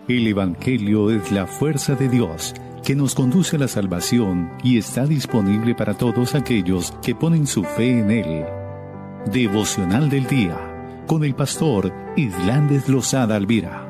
El Evangelio es la fuerza de Dios que nos conduce a la salvación y está disponible para todos aquellos que ponen su fe en Él. Devocional del Día, con el pastor Islandes Lozada Alvira.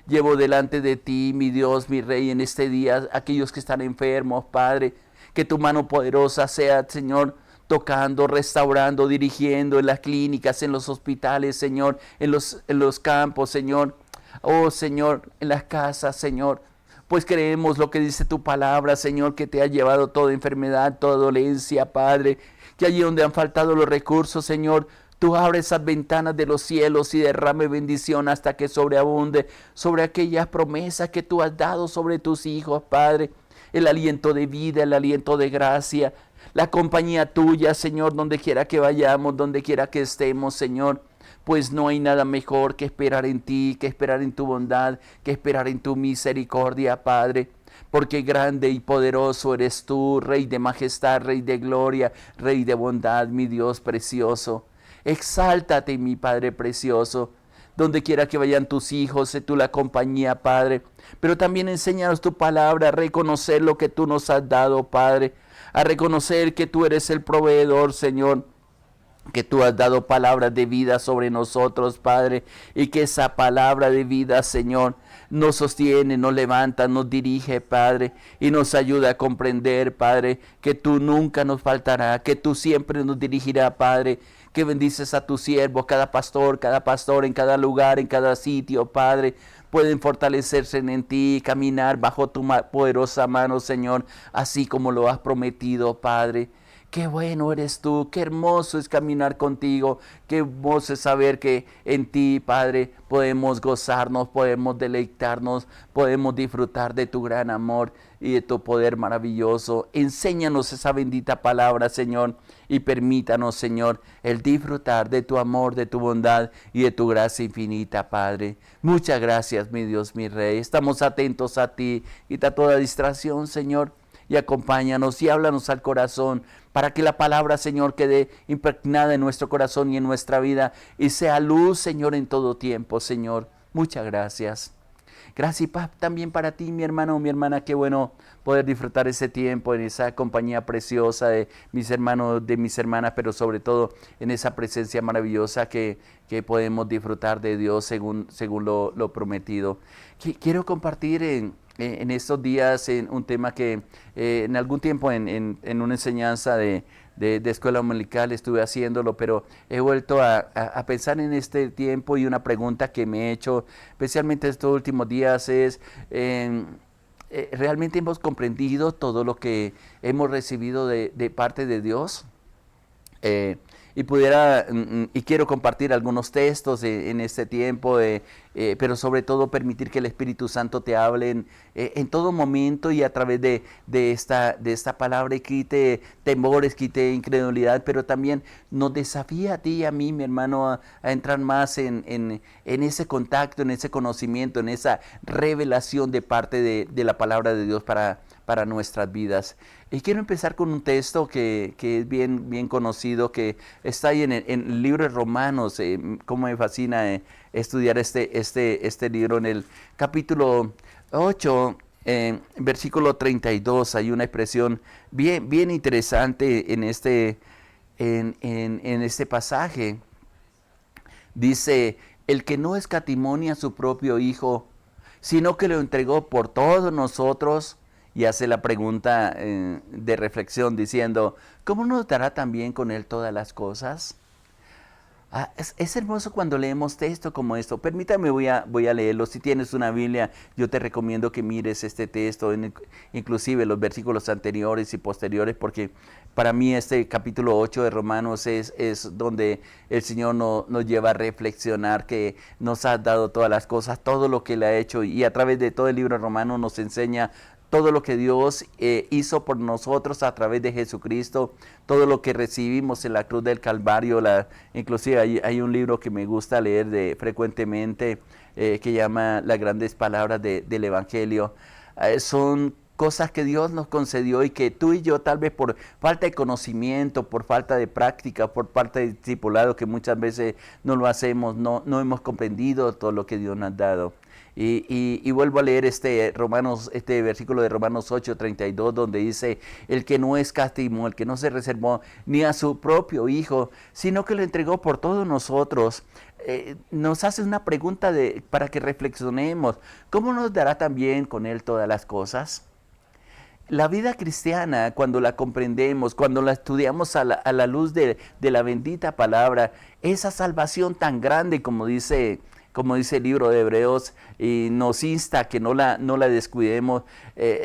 Llevo delante de ti, mi Dios, mi Rey, en este día, aquellos que están enfermos, Padre, que tu mano poderosa sea, Señor, tocando, restaurando, dirigiendo en las clínicas, en los hospitales, Señor, en los campos, Señor. Oh, Señor, en las casas, Señor. Pues creemos lo que dice tu palabra, Señor, que te ha llevado toda enfermedad, toda dolencia, Padre. Que allí donde han faltado los recursos, Señor, tú abres esas ventanas de los cielos y derrame bendición hasta que sobreabunde sobre aquellas promesas que tú has dado sobre tus hijos, Padre. El aliento de vida, el aliento de gracia, la compañía tuya, Señor, donde quiera que vayamos, donde quiera que estemos, Señor. Pues no hay nada mejor que esperar en ti, que esperar en tu bondad, que esperar en tu misericordia, Padre. Porque grande y poderoso eres tú, Rey de majestad, Rey de gloria, Rey de bondad, mi Dios precioso. Exáltate, mi Padre precioso. Donde quiera que vayan tus hijos, sé tú la compañía, Padre. Pero también enséñanos tu palabra, a reconocer lo que tú nos has dado, Padre. A reconocer que tú eres el proveedor, Señor. Que tú has dado palabras de vida sobre nosotros, Padre. Y que esa palabra de vida, Señor, nos sostiene, nos levanta, nos dirige, Padre. Y nos ayuda a comprender, Padre, que tú nunca nos faltará, que tú siempre nos dirigirás, Padre. Que bendices a tu siervo, cada pastor en cada lugar, en cada sitio, Padre. Pueden fortalecerse en ti, caminar bajo tu poderosa mano, Señor, así como lo has prometido, Padre. Qué bueno eres tú, qué hermoso es caminar contigo, qué hermoso es saber que en ti, Padre, podemos gozarnos, podemos deleitarnos, podemos disfrutar de tu gran amor y de tu poder maravilloso. Enséñanos esa bendita palabra, Señor, y permítanos, Señor, el disfrutar de tu amor, de tu bondad y de tu gracia infinita, Padre. Muchas gracias, mi Dios, mi Rey. Estamos atentos a ti. Quita toda distracción, Señor, y acompáñanos y háblanos al corazón para que la palabra, Señor, quede impregnada en nuestro corazón y en nuestra vida y sea luz, Señor, en todo tiempo, Señor. Muchas gracias. Gracias y paz también para ti, mi hermano o mi hermana. Qué bueno poder disfrutar ese tiempo en esa compañía preciosa de mis hermanos, de mis hermanas, pero sobre todo en esa presencia maravillosa que podemos disfrutar de Dios según lo prometido. Quiero compartir en estos días un tema que en algún tiempo en una enseñanza de escuela dominical estuve haciéndolo, pero he vuelto a pensar en este tiempo y una pregunta que me he hecho, especialmente estos últimos días, es ¿realmente hemos comprendido todo lo que hemos recibido de parte de Dios? Y quiero compartir algunos textos en este tiempo, pero sobre todo permitir que el Espíritu Santo te hable en todo momento y a través de esta palabra, y quite temores, quite incredulidad, pero también nos desafía a ti y a mí, mi hermano, a entrar más en ese contacto, en ese conocimiento, en esa revelación de parte de la palabra de Dios para nuestras vidas. Y quiero empezar con un texto que es bien conocido, que está ahí en el libro de Romanos. Cómo me fascina estudiar este libro. En el capítulo 8, versículo 32, hay una expresión bien interesante en este pasaje. Dice, el que no escatimonia a su propio Hijo, sino que lo entregó por todos nosotros. Y hace la pregunta de reflexión diciendo, ¿cómo nos dará también con Él todas las cosas? Es hermoso cuando leemos texto como esto. Permítame, voy a leerlo. Si tienes una Biblia, yo te recomiendo que mires este texto, inclusive los versículos anteriores y posteriores, porque para mí este capítulo 8 de Romanos es donde el Señor nos lleva a reflexionar que nos ha dado todas las cosas, todo lo que Él ha hecho, y a través de todo el libro de Romanos nos enseña todo lo que Dios hizo por nosotros a través de Jesucristo, todo lo que recibimos en la cruz del Calvario. Inclusive hay un libro que me gusta leer frecuentemente que llama Las grandes palabras del Evangelio. Son cosas que Dios nos concedió y que tú y yo tal vez por falta de conocimiento, por falta de práctica, por falta de discipulado, que muchas veces no lo hacemos, no hemos comprendido todo lo que Dios nos ha dado. Y vuelvo a leer este versículo de Romanos 8:32, donde dice: el que no escatimó, el que no se reservó ni a su propio Hijo, sino que lo entregó por todos nosotros. Nos hace una pregunta para que reflexionemos: ¿cómo nos dará también con Él todas las cosas? La vida cristiana, cuando la comprendemos, cuando la estudiamos a la luz de la bendita palabra, esa salvación tan grande, como dice el libro de Hebreos, y nos insta a que no la descuidemos,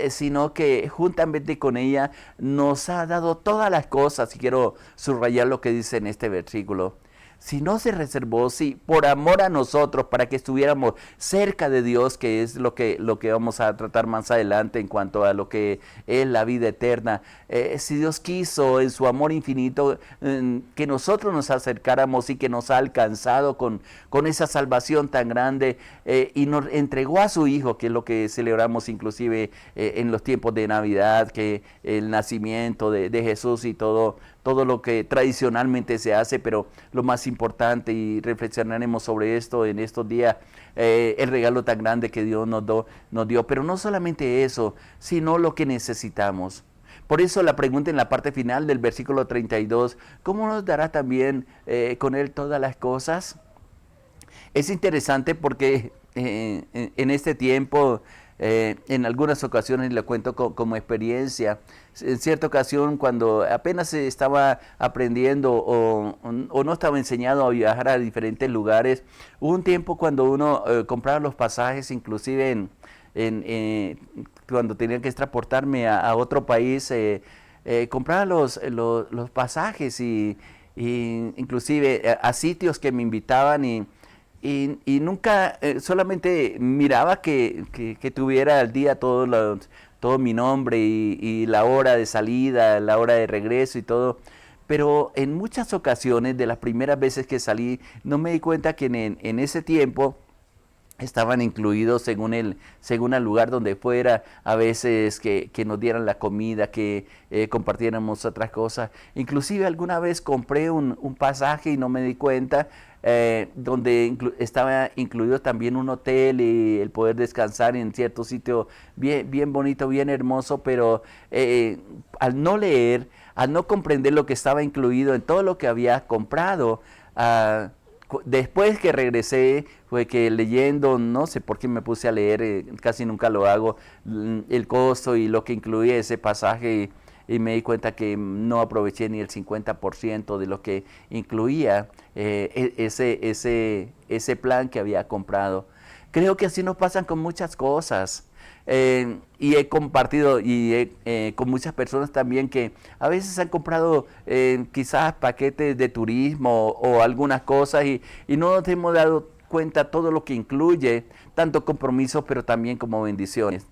sino que juntamente con ella nos ha dado todas las cosas. Y quiero subrayar lo que dice en este versículo: si no se reservó, sí, por amor a nosotros, para que estuviéramos cerca de Dios, que es lo que vamos a tratar más adelante en cuanto a lo que es la vida eterna. Si Dios quiso en su amor infinito que nosotros nos acercáramos y que nos ha alcanzado con esa salvación tan grande, y nos entregó a su Hijo, que es lo que celebramos inclusive en los tiempos de Navidad, que el nacimiento de Jesús y todo lo que tradicionalmente se hace, pero lo más importante, y reflexionaremos sobre esto en estos días, el regalo tan grande que Dios nos dio, pero no solamente eso, sino lo que necesitamos. Por eso la pregunta en la parte final del versículo 32, ¿cómo nos dará también con Él todas las cosas? Es interesante porque en este tiempo, en algunas ocasiones, le cuento como experiencia, en cierta ocasión cuando apenas se estaba aprendiendo o no estaba enseñado a viajar a diferentes lugares, hubo un tiempo cuando uno compraba los pasajes, inclusive cuando tenía que transportarme a otro país, compraba los pasajes y inclusive a sitios que me invitaban, y nunca, solamente miraba que tuviera al día todo mi nombre y la hora de salida, la hora de regreso y todo. Pero en muchas ocasiones, de las primeras veces que salí, no me di cuenta que en ese tiempo estaban incluidos según el lugar donde fuera, a veces que nos dieran la comida, que compartiéramos otras cosas. Inclusive alguna vez compré un pasaje y no me di cuenta, donde estaba incluido también un hotel y el poder descansar en cierto sitio bien bonito, bien hermoso, pero al no leer, al no comprender lo que estaba incluido en todo lo que había comprado, después que regresé, fue que leyendo, no sé por qué me puse a leer, casi nunca lo hago, el costo y lo que incluía ese pasaje, y me di cuenta que no aproveché ni el 50% de lo que incluía ese plan que había comprado. Creo que así nos pasan con muchas cosas. Y he compartido con muchas personas también que a veces han comprado quizás paquetes de turismo o algunas cosas, y no nos hemos dado cuenta todo lo que incluye, tanto compromiso pero también como bendiciones.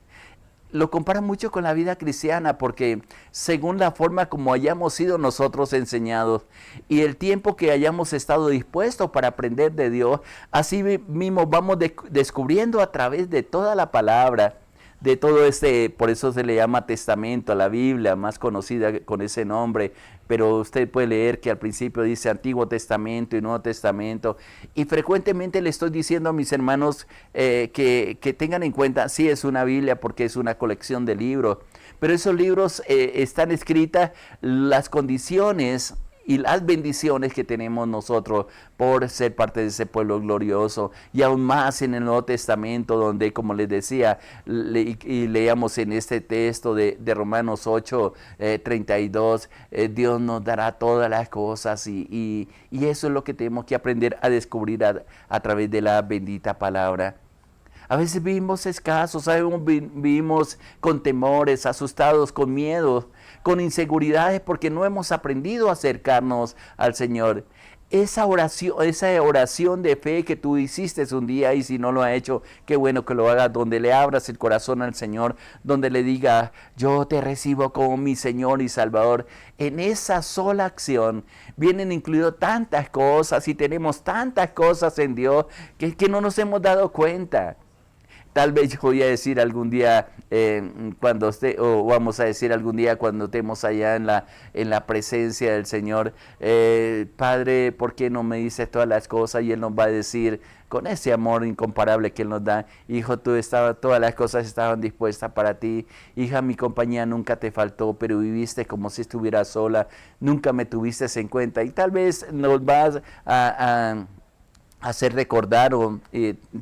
Lo compara mucho con la vida cristiana, porque según la forma como hayamos sido nosotros enseñados y el tiempo que hayamos estado dispuestos para aprender de Dios, así mismo vamos descubriendo a través de toda la palabra, de todo por eso se le llama testamento a la Biblia, más conocida con ese nombre, pero usted puede leer que al principio dice Antiguo Testamento y Nuevo Testamento, y frecuentemente le estoy diciendo a mis hermanos que tengan en cuenta, sí, es una Biblia porque es una colección de libros, pero esos libros están escritas las condiciones y las bendiciones que tenemos nosotros por ser parte de ese pueblo glorioso, y aún más en el Nuevo Testamento, donde, como les decía, y leíamos en este texto de Romanos 8:32, Dios nos dará todas las cosas, y eso es lo que tenemos que aprender a descubrir a través de la bendita palabra. A veces vivimos escasos, vivimos con temores, asustados, con miedo, con inseguridades, porque no hemos aprendido a acercarnos al Señor. Esa oración de fe que tú hiciste un día, y si no lo ha hecho, qué bueno que lo hagas, donde le abras el corazón al Señor, donde le diga, yo te recibo como mi Señor y Salvador. En esa sola acción vienen incluidas tantas cosas, y tenemos tantas cosas en Dios que no nos hemos dado cuenta. Tal vez yo voy a decir algún día, cuando esté, o vamos a decir algún día cuando estemos allá en la presencia del Señor, Padre, ¿por qué no me dices todas las cosas? Y Él nos va a decir, con ese amor incomparable que Él nos da, hijo, todas las cosas estaban dispuestas para ti. Hija, mi compañía nunca te faltó, pero viviste como si estuvieras sola, nunca me tuviste en cuenta. Y tal vez nos vas a hacer recordar, o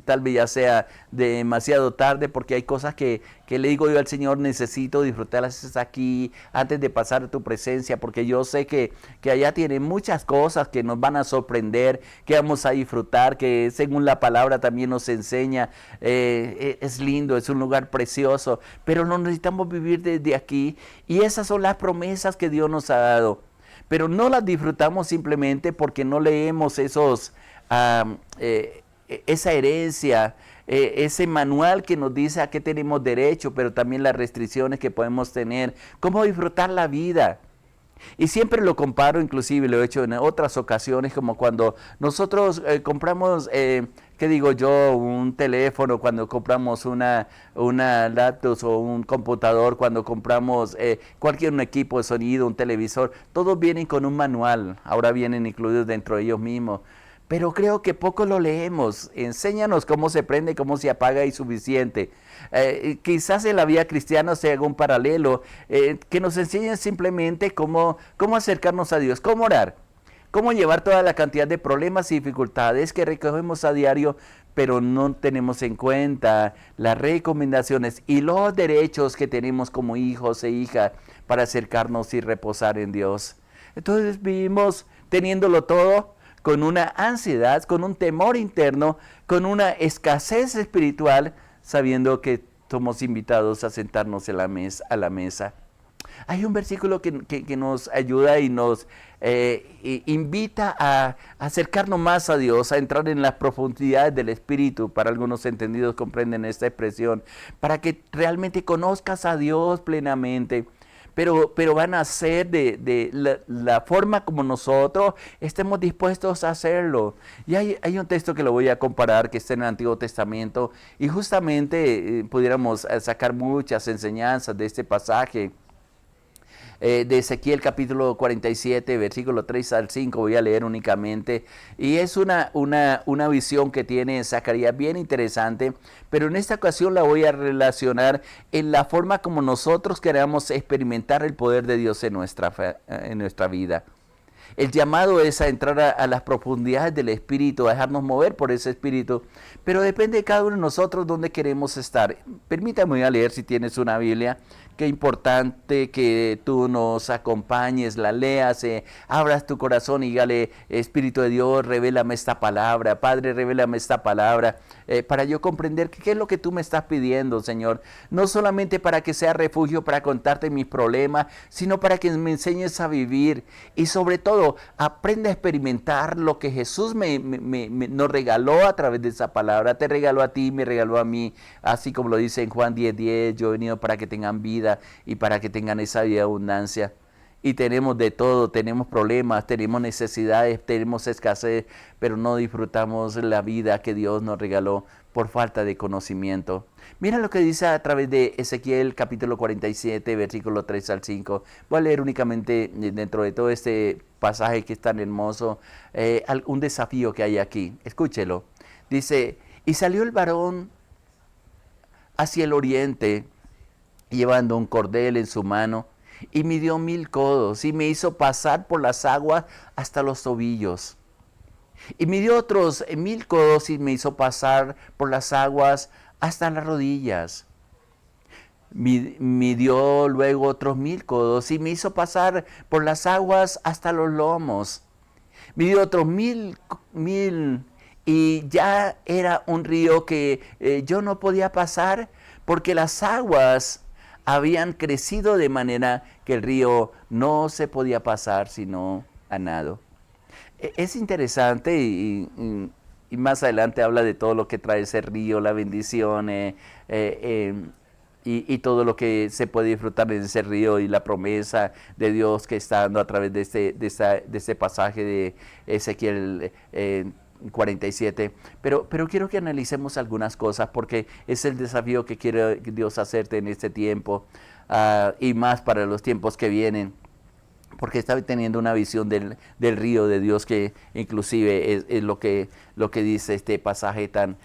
tal vez ya sea demasiado tarde, porque hay cosas que le digo yo al Señor, necesito disfrutarlas aquí antes de pasar a tu presencia, porque yo sé que allá tiene muchas cosas que nos van a sorprender, que vamos a disfrutar, que según la palabra también nos enseña. Es lindo, es un lugar precioso, pero lo necesitamos vivir desde aquí, y esas son las promesas que Dios nos ha dado, pero no las disfrutamos simplemente porque no leemos esa herencia, ese manual que nos dice a qué tenemos derecho, pero también las restricciones que podemos tener, cómo disfrutar la vida. Y siempre lo comparo, inclusive lo he hecho en otras ocasiones, como cuando nosotros compramos, ¿qué digo yo? Un teléfono, cuando compramos una laptop o un computador, cuando compramos cualquier equipo de sonido, un televisor, todos vienen con un manual, ahora vienen incluidos dentro de ellos mismos. Pero creo que poco lo leemos. Enséñanos cómo se prende, cómo se apaga y suficiente. Quizás en la vida cristiana se haga un paralelo, que nos enseñen simplemente cómo acercarnos a Dios, cómo orar, cómo llevar toda la cantidad de problemas y dificultades que recogemos a diario, pero no tenemos en cuenta las recomendaciones y los derechos que tenemos como hijos e hijas para acercarnos y reposar en Dios. Entonces vivimos teniéndolo todo, con una ansiedad, con un temor interno, con una escasez espiritual, sabiendo que somos invitados a sentarnos a la mesa. Hay un versículo que nos ayuda y nos invita a acercarnos más a Dios, a entrar en las profundidades del Espíritu. Para algunos entendidos comprenden esta expresión, para que realmente conozcas a Dios plenamente. Pero van a ser de la forma como nosotros estemos dispuestos a hacerlo. Y hay un texto que lo voy a comparar, que está en el Antiguo Testamento, y justamente pudiéramos sacar muchas enseñanzas de este pasaje. De Ezequiel capítulo 47, versículo 3 al 5, voy a leer únicamente, y es una visión que tiene Zacarías bien interesante, pero en esta ocasión la voy a relacionar en la forma como nosotros queramos experimentar el poder de Dios en nuestra vida. El llamado es a entrar a las profundidades del Espíritu, a dejarnos mover por ese Espíritu, pero depende de cada uno de nosotros dónde queremos estar. Permítame leer, si tienes una Biblia. Qué importante que tú nos acompañes, la leas, abras tu corazón y dígale, Espíritu de Dios, revélame esta palabra, Padre, revélame esta palabra, para yo comprender qué es lo que tú me estás pidiendo, Señor. No solamente para que sea refugio para contarte mis problemas, sino para que me enseñes a vivir y sobre todo aprenda a experimentar lo que Jesús nos regaló a través de esa palabra. Te regaló a ti, me regaló a mí, así como lo dice en Juan 10:10, yo he venido para que tengan vida y para que tengan esa vida de abundancia. Y tenemos de todo, tenemos problemas, tenemos necesidades, tenemos escasez, pero no disfrutamos la vida que Dios nos regaló por falta de conocimiento. Mira lo que dice a través de Ezequiel capítulo 47, versículo 3 al 5. Voy a leer únicamente dentro de todo este pasaje que es tan hermoso, un desafío que hay aquí. Escúchelo. Dice, y salió el varón hacia el oriente, llevando un cordel en su mano, y midió 1000 codos, y me hizo pasar por las aguas hasta los tobillos. Y midió otros 1000 codos, y me hizo pasar por las aguas hasta las rodillas. Midió luego otros 1000 codos, y me hizo pasar por las aguas hasta los lomos. Midió otros 1000, y ya era un río que yo no podía pasar, porque las aguas habían crecido de manera que el río no se podía pasar sino a nado. Es interesante y más adelante habla de todo lo que trae ese río, la bendición y todo lo que se puede disfrutar en ese río y la promesa de Dios que está dando a través de este pasaje de Ezequiel 47, pero quiero que analicemos algunas cosas porque es el desafío que quiere Dios hacerte en este tiempo y más para los tiempos que vienen. Porque estaba teniendo una visión del río de Dios que inclusive es lo que dice este pasaje tan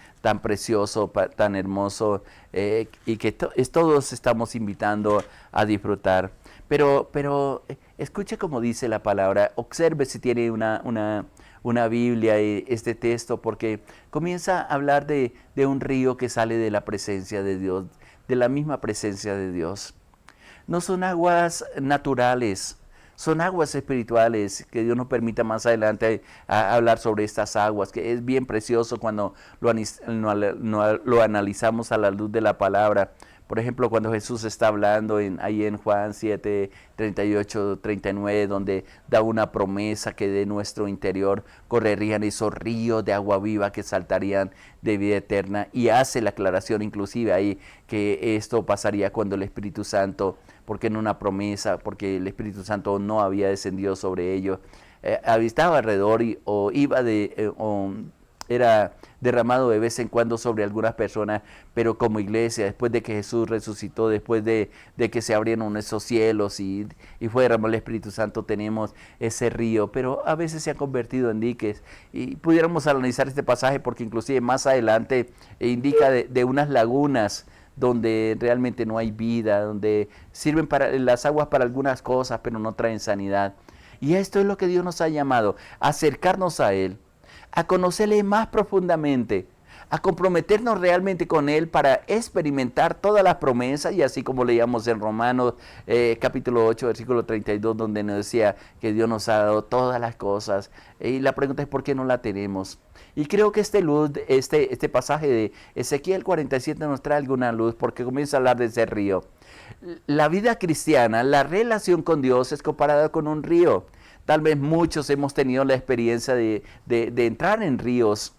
precioso, tan hermoso y que todos estamos invitando a disfrutar. Pero escuche cómo dice la palabra, observe si tiene una Biblia este texto, porque comienza a hablar de un río que sale de la presencia de Dios, de la misma presencia de Dios. No son aguas naturales, son aguas espirituales, que Dios nos permita más adelante hablar sobre estas aguas, que es bien precioso cuando lo analizamos a la luz de la palabra. Por ejemplo, cuando Jesús está hablando ahí en Juan 7, 38, 39, donde da una promesa que de nuestro interior correrían esos ríos de agua viva que saltarían de vida eterna, y hace la aclaración inclusive ahí que esto pasaría cuando el Espíritu Santo, porque en una promesa, porque el Espíritu Santo no había descendido sobre ellos, estaba alrededor era derramado de vez en cuando sobre algunas personas, pero como iglesia, después de que Jesús resucitó, después de que se abrieron esos cielos y fue derramado el Espíritu Santo, tenemos ese río, pero a veces se ha convertido en diques. Y pudiéramos analizar este pasaje porque inclusive más adelante indica de unas lagunas donde realmente no hay vida, donde sirven para las aguas para algunas cosas, pero no traen sanidad. Y esto es lo que Dios nos ha llamado, a acercarnos a Él, a conocerle más profundamente, a comprometernos realmente con Él para experimentar todas las promesas, y así como leíamos en Romanos capítulo 8, versículo 32, donde nos decía que Dios nos ha dado todas las cosas, y la pregunta es ¿por qué no la tenemos? Y creo que este pasaje de Ezequiel 47 nos trae alguna luz, porque comienza a hablar de ese río. La vida cristiana, la relación con Dios es comparada con un río. Tal vez muchos hemos tenido la experiencia de entrar en ríos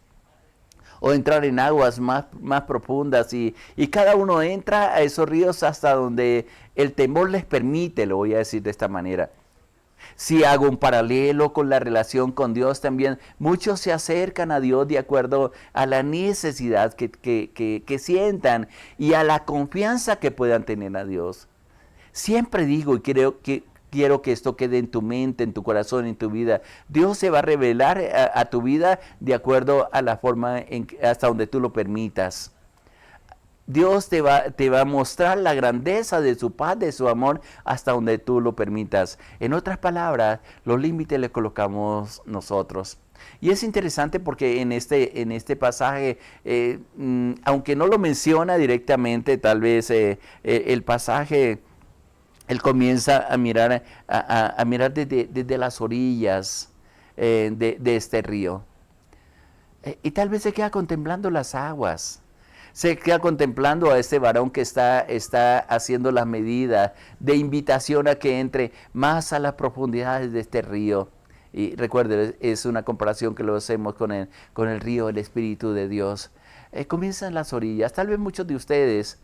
o entrar en aguas más profundas y cada uno entra a esos ríos hasta donde el temor les permite, lo voy a decir de esta manera. Si hago un paralelo con la relación con Dios también, muchos se acercan a Dios de acuerdo a la necesidad que sientan y a la confianza que puedan tener a Dios. Siempre digo y quiero que esto quede en tu mente, en tu corazón, en tu vida. Dios se va a revelar a tu vida de acuerdo a la forma hasta donde tú lo permitas. Dios te va a mostrar la grandeza de su paz, de su amor, hasta donde tú lo permitas. En otras palabras, los límites le colocamos nosotros. Y es interesante porque en este pasaje, aunque no lo menciona directamente, tal vez el pasaje, él comienza a mirar, desde las orillas de este río. Y tal vez se queda contemplando las aguas. Se queda contemplando a este varón que está haciendo las medidas de invitación a que entre más a las profundidades de este río. Y recuerde, es una comparación que lo hacemos con el río del Espíritu de Dios. Comienzan las orillas. Tal vez muchos de ustedes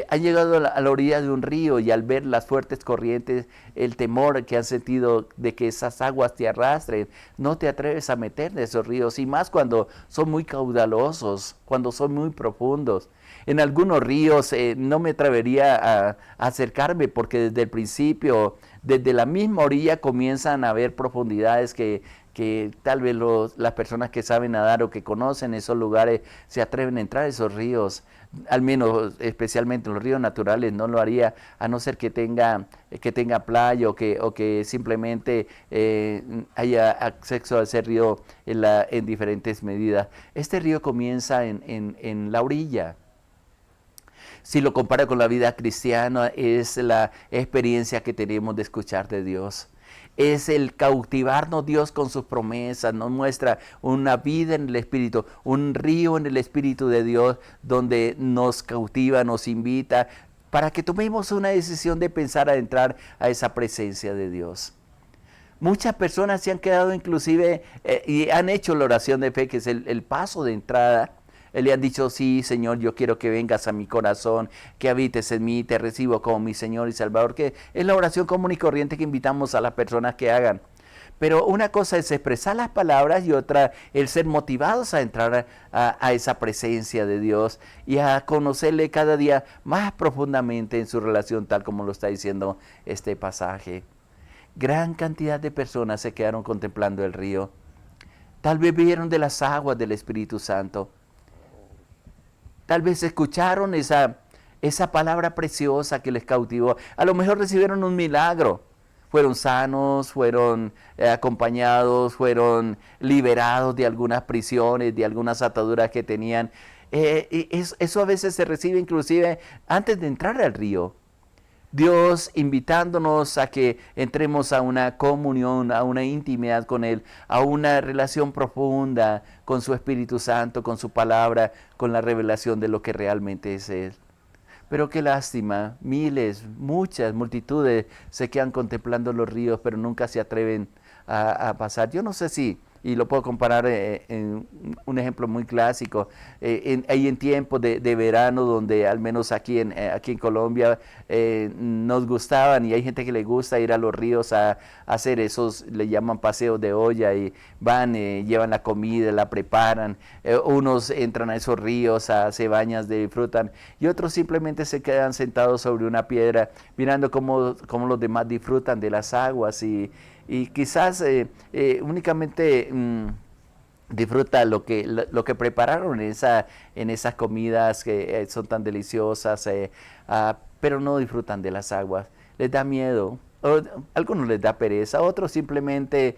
han llegado a la orilla de un río y al ver las fuertes corrientes, el temor que han sentido de que esas aguas te arrastren, no te atreves a meter en esos ríos, y más cuando son muy caudalosos, cuando son muy profundos. En algunos ríos no me atrevería a acercarme porque desde el principio, desde la misma orilla comienzan a haber profundidades que tal vez las personas que saben nadar o que conocen esos lugares se atreven a entrar a esos ríos. Al menos especialmente en los ríos naturales no lo haría, a no ser que tenga playa o que simplemente haya acceso a ese río en diferentes medidas. Este río comienza en la orilla. Si lo compara con la vida cristiana, es la experiencia que tenemos de escuchar de Dios. Es el cautivarnos Dios con sus promesas, nos muestra una vida en el Espíritu, un río en el Espíritu de Dios donde nos cautiva, nos invita para que tomemos una decisión de pensar a entrar a esa presencia de Dios. Muchas personas se han quedado inclusive y han hecho la oración de fe, que es el paso de entrada. Le han dicho, sí, Señor, yo quiero que vengas a mi corazón, que habites en mí, te recibo como mi Señor y Salvador, que es la oración común y corriente que invitamos a las personas que hagan. Pero una cosa es expresar las palabras y otra el ser motivados a entrar a esa presencia de Dios y a conocerle cada día más profundamente en su relación, tal como lo está diciendo este pasaje. Gran cantidad de personas se quedaron contemplando el río. Tal vez vieron de las aguas del Espíritu Santo. Tal vez escucharon esa palabra preciosa que les cautivó. A lo mejor recibieron un milagro. Fueron sanos, fueron acompañados, fueron liberados de algunas prisiones, de algunas ataduras que tenían. Eso a veces se recibe inclusive antes de entrar al río. Dios invitándonos a que entremos a una comunión, a una intimidad con Él, a una relación profunda con su Espíritu Santo, con su palabra, con la revelación de lo que realmente es Él. Pero qué lástima, miles, muchas multitudes se quedan contemplando los ríos, pero nunca se atreven a pasar. Yo no sé si, y lo puedo comparar en un ejemplo muy clásico, hay en tiempos de verano donde al menos aquí en Colombia nos gustaban y hay gente que le gusta ir a los ríos a hacer esos, le llaman paseos de olla y van, llevan la comida, la preparan, unos entran a esos ríos, se bañan, disfrutan y otros simplemente se quedan sentados sobre una piedra mirando cómo los demás disfrutan de las aguas y quizás únicamente disfruta lo que prepararon en esas comidas que son tan deliciosas, pero no disfrutan de las aguas. Les da miedo, a algunos les da pereza, otros simplemente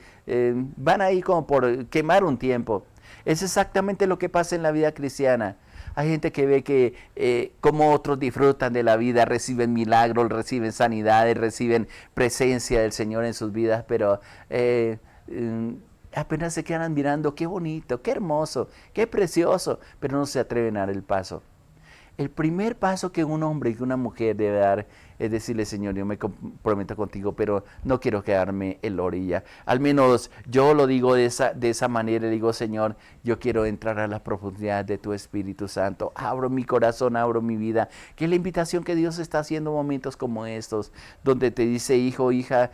van ahí como por quemar un tiempo. Es exactamente lo que pasa en la vida cristiana. Hay gente que ve que como otros disfrutan de la vida, reciben milagros, reciben sanidades, reciben presencia del Señor en sus vidas, pero apenas se quedan mirando, qué bonito, qué hermoso, qué precioso, pero no se atreven a dar el paso. El primer paso que un hombre y que una mujer debe dar es decirle, Señor, yo me comprometo contigo, pero no quiero quedarme en la orilla. Al menos yo lo digo de esa manera, digo, Señor, yo quiero entrar a las profundidades de tu Espíritu Santo. Abro mi corazón, abro mi vida. Que es la invitación que Dios está haciendo en momentos como estos, donde te dice, hijo, hija,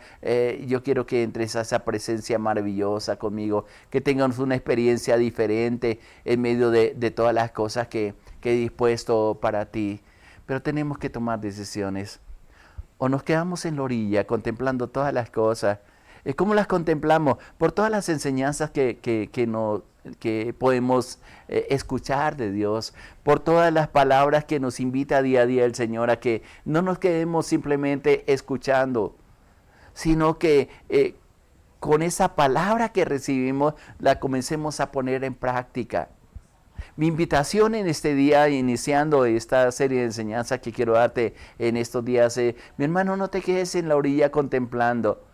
yo quiero que entres a esa presencia maravillosa conmigo, que tengamos una experiencia diferente en medio de todas las cosas que he dispuesto para ti. Pero tenemos que tomar decisiones. O nos quedamos en la orilla contemplando todas las cosas. ¿Cómo las contemplamos? Por todas las enseñanzas que podemos escuchar de Dios, por todas las palabras que nos invita día a día el Señor a que no nos quedemos simplemente escuchando, sino que con esa palabra que recibimos la comencemos a poner en práctica. Mi invitación en este día, iniciando esta serie de enseñanzas que quiero darte en estos días, mi hermano, no te quedes en la orilla contemplando.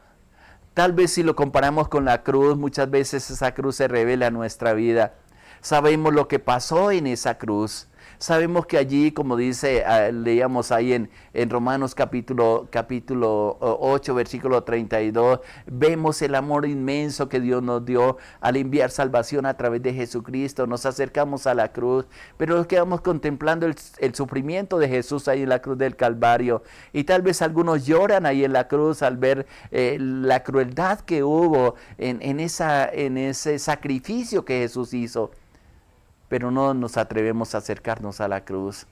Tal vez si lo comparamos con la cruz, muchas veces esa cruz se revela en nuestra vida. Sabemos lo que pasó en esa cruz. Sabemos que allí, como dice, leíamos ahí en Romanos capítulo 8, versículo 32, vemos el amor inmenso que Dios nos dio al enviar salvación a través de Jesucristo. Nos acercamos a la cruz, pero nos quedamos contemplando el sufrimiento de Jesús ahí en la cruz del Calvario. Y tal vez algunos lloran ahí en la cruz al ver la crueldad que hubo en ese sacrificio que Jesús hizo. Pero no nos atrevemos a acercarnos a la cruz.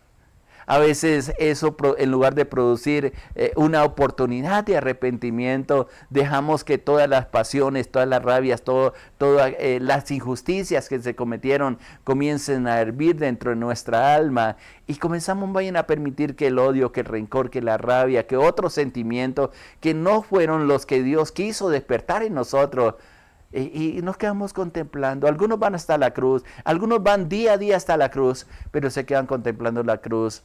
A veces eso, en lugar de producir una oportunidad de arrepentimiento, dejamos que todas las pasiones, todas las rabias, todas las injusticias que se cometieron comiencen a hervir dentro de nuestra alma y comenzamos a permitir que el odio, que el rencor, que la rabia, que otros sentimientos que no fueron los que Dios quiso despertar en nosotros, y nos quedamos contemplando. Algunos van hasta la cruz, algunos van día a día hasta la cruz, pero se quedan contemplando la cruz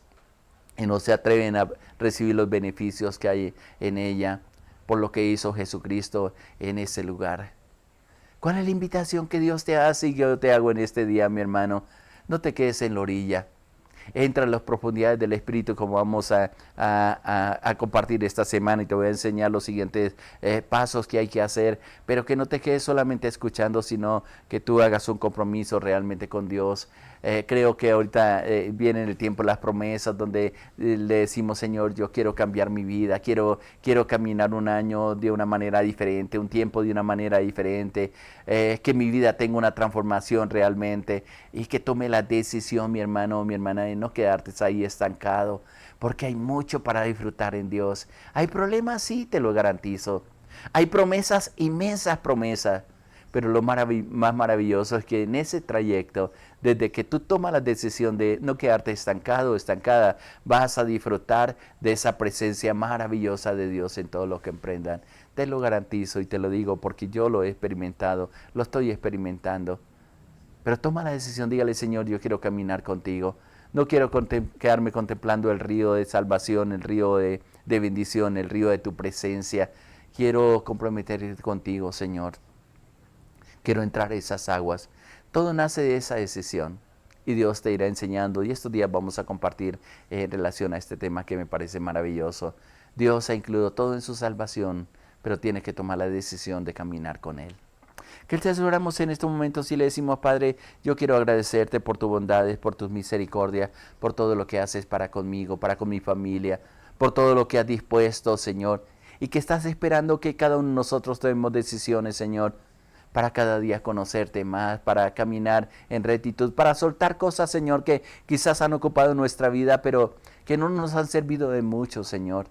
y no se atreven a recibir los beneficios que hay en ella por lo que hizo Jesucristo en ese lugar. ¿Cuál es la invitación que Dios te hace y que yo te hago en este día, mi hermano? No te quedes en la orilla. Entra en las profundidades del Espíritu, como vamos a compartir esta semana, y te voy a enseñar los siguientes pasos que hay que hacer, pero que no te quedes solamente escuchando, sino que tú hagas un compromiso realmente con Dios. Creo que ahorita viene el tiempo de las promesas, donde le decimos: Señor, yo quiero cambiar mi vida, quiero caminar un año de una manera diferente, un tiempo de una manera diferente, que mi vida tenga una transformación realmente, y que tome la decisión, mi hermano o mi hermana, de no quedarte ahí estancado, porque hay mucho para disfrutar en Dios. Hay problemas, sí, te lo garantizo. Hay promesas, inmensas promesas. Pero lo más maravilloso es que en ese trayecto, desde que tú tomas la decisión de no quedarte estancado o estancada, vas a disfrutar de esa presencia maravillosa de Dios en todo lo que emprendan. Te lo garantizo y te lo digo porque yo lo he experimentado, lo estoy experimentando. Pero toma la decisión, dígale: Señor, yo quiero caminar contigo. No quiero quedarme contemplando el río de salvación, el río de bendición, el río de tu presencia. Quiero comprometerme contigo, Señor. Quiero entrar a esas aguas. Todo nace de esa decisión y Dios te irá enseñando. Y estos días vamos a compartir en relación a este tema que me parece maravilloso. Dios ha incluido todo en su salvación, pero tienes que tomar la decisión de caminar con Él. Que te aseguramos en estos momentos y le decimos: Padre, yo quiero agradecerte por tus bondades, por tus misericordias, por todo lo que haces para conmigo, para con mi familia, por todo lo que has dispuesto, Señor, y que estás esperando que cada uno de nosotros tomemos decisiones, Señor, para cada día conocerte más, para caminar en rectitud, para soltar cosas, Señor, que quizás han ocupado nuestra vida, pero que no nos han servido de mucho, Señor.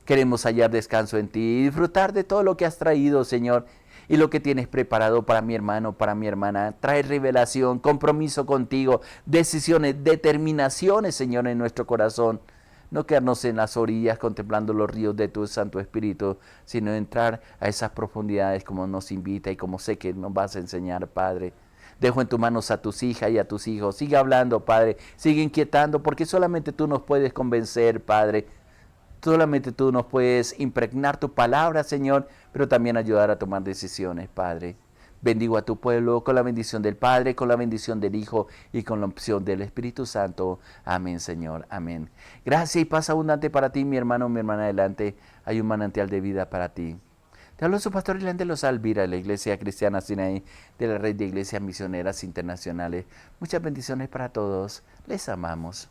Queremos hallar descanso en ti y disfrutar de todo lo que has traído, Señor, y lo que tienes preparado para mi hermano, para mi hermana. Trae revelación, compromiso contigo, decisiones, determinaciones, Señor, en nuestro corazón. No quedarnos en las orillas contemplando los ríos de tu Santo Espíritu, sino entrar a esas profundidades como nos invita y como sé que nos vas a enseñar, Padre. Dejo en tus manos a tus hijas y a tus hijos. Sigue hablando, Padre. Sigue inquietando, porque solamente tú nos puedes convencer, Padre. Solamente tú nos puedes impregnar tu palabra, Señor, pero también ayudar a tomar decisiones, Padre. Bendigo a tu pueblo con la bendición del Padre, con la bendición del Hijo y con la opción del Espíritu Santo. Amén, Señor. Amén. Gracia y paz abundante para ti, mi hermano, mi hermana. Adelante, hay un manantial de vida para ti. Te habló su pastor Irlande de los Alvira, de la Iglesia Cristiana Sinaí, de la Red de Iglesias Misioneras Internacionales. Muchas bendiciones para todos. Les amamos.